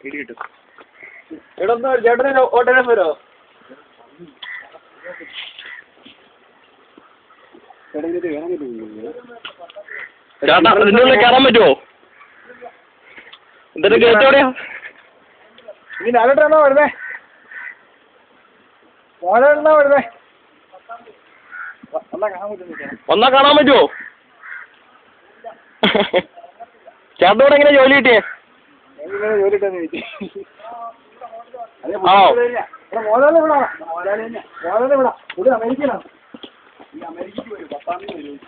ഇടി കിട്ടും. ഇവിടെ ഒന്ന് ചേട്ടനെ ഓട്ടോനെ വരുമോ? ചേട്ടാ ഇതിൻ്റെ ഉള്ളിൽ കയറാൻ പറ്റുമോ? ഇതിന്റെ ഗേറ്റ് എവിടെയാ? നീ നാലോട്ടാണോ വരുന്നേ? മോനാണോ വരുന്നേ? ഒന്നാ കാണാൻ പറ്റുമോ? ചേട്ടനോട് എങ്ങനെ ജോലി കിട്ടിയേ? ജോലി കിട്ടാന്ന് ചോദിച്ചു. ആണോ? മോനാലെ വിടാ, മോനാലെ വിടാ. ഇവിടെ അമേരിക്കയിലാണ്. ഈ അമേരിക്കക്ക് വരും, 10-ാം തീയതി വരും.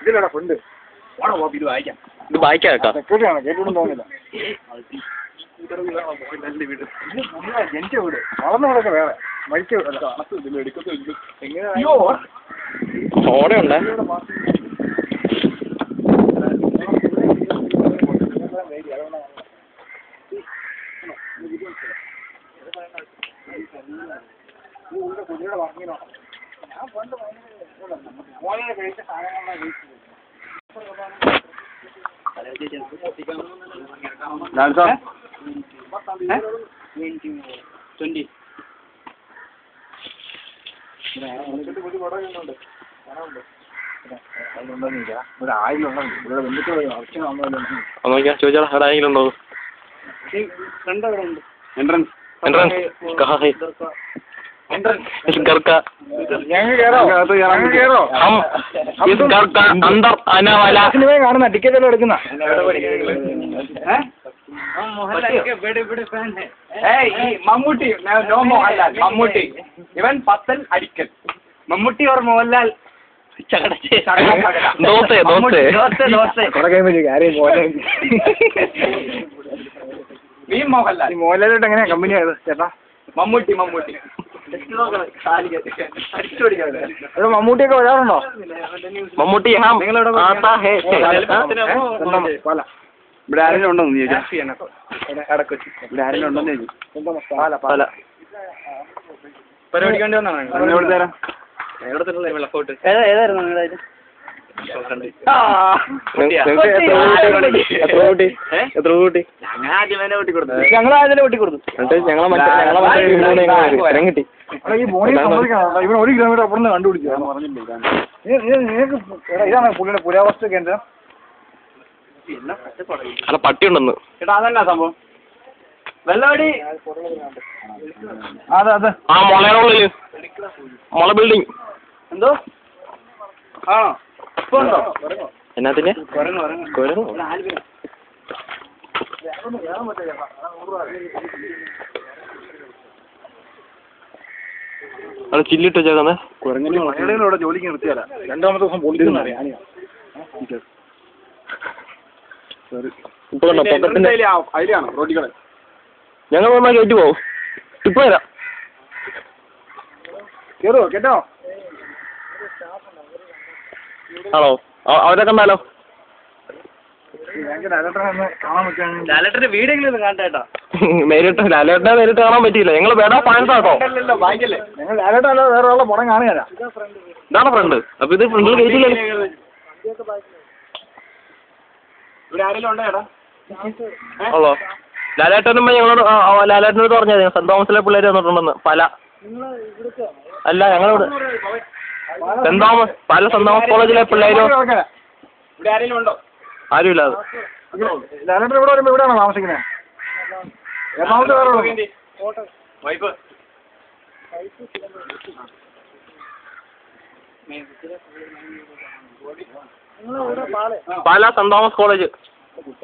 ഇതിലടാ ഫ്രണ്ട്. ഓണോ പോപ്പി ഇത് വായിക്കാം. ഇത് വായിക്കാം കേട്ടോ. സെക്യൂരിറ്റിയാണ്, കേട്ടൊന്നും തോന്നില്ല. ജനിച്ച വീട് വളർന്ന വീടൊക്കെ വേറെ മരിച്ച എങ്ങനെ ഓടയുണ്ടേ. കുഞ്ഞിയുടെ വാങ്ങിനോ ഞാൻ പണ്ട് മോനെ കഴിച്ച സാധനങ്ങളാണ് ചോദിച്ചാ അവിടെ ആരെങ്കിലും ഉണ്ടോ? എൻട്രൻസ് കാണുന്ന ടിക്കറ്റ് എല്ലാം എടുക്കുന്ന മമ്മൂട്ടി നോ മോഹൻലാൽ മമ്മൂട്ടി ഇവൻ പത്തൻ അടിക്കൽ മമ്മൂട്ടി ഓർ മോഹൻലാൽ മോഹൻലാൽ മോഹൻലാലോട്ട് എങ്ങനെയാ കമ്പനി ആയത് ചേട്ടാ? മമ്മൂട്ടി മമ്മൂട്ടിയൊക്കെ വരാറുണ്ടോ? മമ്മൂട്ടി ഇവിടെ ആരെങ്കിലും ഉണ്ടോ ഇവിടെ ആരെങ്കിലും ഉണ്ടോന്ന് ചോദിച്ചു. പരിപാടിക്ക് വേണ്ടി വന്നാണ് എവിടെ തരാം ഏതായിരുന്നു നിങ്ങളുടെ ഞങ്ങൾ ആദ്യം വെട്ടിക്കൊടുത്തു. ഈ മോണി ഇവൻ 1 കിലോമീറ്റർ അപ്പുറം കണ്ടുപിടിച്ചു. നിങ്ങൾക്ക് ഇതാണ് പുള്ളിയുടെ പുരാവസ്തു കേന്ദ്രം. അല്ല പട്ടി ഉണ്ടെന്ന് ചേട്ടാ അതല്ല സംഭവം വെള്ളവടി അതെ ആ മുളയുടെ മുള ബിൽഡിംഗ് എന്തോ ആണോ ഇപ്പൊ ഉണ്ടോ? എന്നാത്തിന് അത് ചില്ലിട്ട് വെച്ചേക്കുന്നേ. കുരങ്ങനോടെ ജോലിക്ക് നിർത്തിയാല 2-ാമത്തെ ദിവസം പൊളിക്കുന്ന അതിലാണ് റോഡികളെ ഞങ്ങൾ വന്നാൽ കയറ്റി പോവും. ഇപ്പൊ വരാം. കേറോ കേട്ടോ? ആണോ? അവരെ കണ്ടാലോ? ലാലേട്ടന്റെ വീടെങ്കിലും കാണാട്ടാ. നേരിട്ട് ലാലേട്ടനെ നേരിട്ട് കാണാൻ പറ്റിയില്ല. ഞങ്ങൾ വേറെ ഫാൻസ് ആട്ടോ. ഞങ്ങൾ ലാലേട്ടല്ല വേറെ ഉള്ള പടം കാണുകയല്ല. ഇതാണ് ഫ്രണ്ട്. അപ്പൊ ഇത് ഫ്രണ്ടിൽ കയറ്റില്ലല്ലോ. ഇവിടെ ആരെങ്കിലും ഉണ്ടോ ചേട്ടാ? ഉള്ളോ? ലാലേട്ടനും ഞങ്ങളോട് ലാലേട്ടനോട് പറഞ്ഞത് സെന്റ് തോമസിലെ പിള്ളേർ വന്നിട്ടുണ്ടെന്ന്. പല അല്ല ഞങ്ങളിവിടെ സെന്റ് തോമസ് സെന്റ് തോമസ് കോളേജിലെ പിള്ളേരോ ഇവിടെ ആരെങ്കിലും ഉണ്ടോ? ആരുമില്ല. ലാലേട്ടൻ ഇവിടെ വരുമ്പോ എവിടെയാണോ താമസിക്കുന്നത്? എറണാകുളത്ത് വേറെ വൈഫ് പാല സെന്റ് തോമസ് കോളേജ്.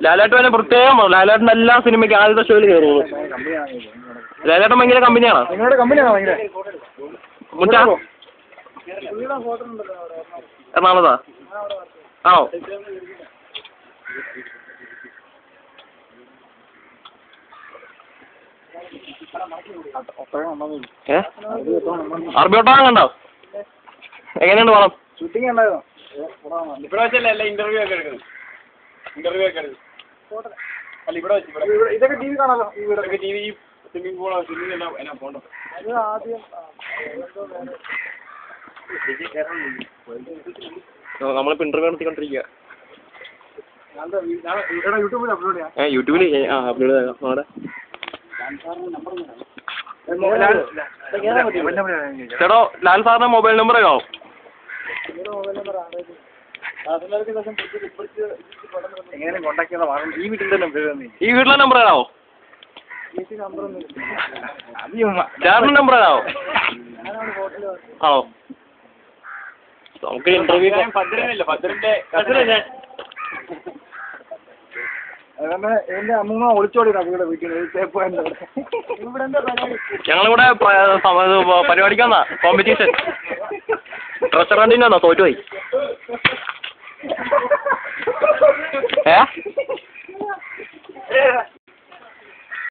ലാലേട്ടനെ പ്രത്യേകം ലാലേട്ടൻ്റെ എല്ലാ സിനിമയ്ക്ക് ആദ്യത്തെ ഷോയിൽ കയറുള്ളൂ. ലാലേട്ടൻ ഭയങ്കര കമ്പനിയാണോ? നിങ്ങളുടെ കമ്പനിയാണോ ഭയങ്കര? മുറ്റാ എറണാകുളത്താ? ആണോ? അറബിയോട്ടാണ് കണ്ടോ? എങ്ങനെയുണ്ട് പണം? ഷൂട്ടിംഗ് ഉണ്ടായിരുന്നോ? ഇവിടെ വെച്ചല്ലേ അല്ല ഇന്റർവ്യൂ ഒക്കെ എടുക്കുന്നത്? അല്ല ഇവിടെ വെച്ച് ഇതൊക്കെ ടി വി കാണാമല്ലോ. ഇവിടെയൊക്കെ ടി വി സ്വിമ്മിംഗ് പൂളോ സ്വിമ്മിംഗ് എല്ലാം എന്നാ പോകണ്ടോ? അത് ആദ്യം നമ്മളിപ്പോൾ ഇന്റർവ്യൂ നടത്തിക്കൊണ്ടിരിക്കുക. യൂട്യൂബിൽ അപ്ലോഡ് ചെയ്യാം. യൂട്യൂബിൽ അപ്ലോഡ് ചെയ്യാം. നമ്മുടെ ചേട്ടോ ലാൽ സാറിന്റെ മൊബൈൽ നമ്പർ ആവും. എങ്ങനെയും കോണ്ടാക്ട് ചെയ്താൽ ഈ വീട്ടിലെ നമ്പർ ഈ വീട്ടിലെ നമ്പർ ആണോ? ചേട്ടൻ്റെ നമ്പർ ആണോ? ആണോ? നമുക്ക് ഇന്റർവ്യൂ എന്റെ അമ്മൂമ്മ ഒളിച്ചോടിയതാ ഇവിടെ വീട്ടിൽ. ഞങ്ങളിവിടെ പരിപാടിക്കാന്നാ കോമ്പറ്റീഷൻ. ട്രഷർ ഹണ്ടിനാന്നോ തോറ്റുപോയി.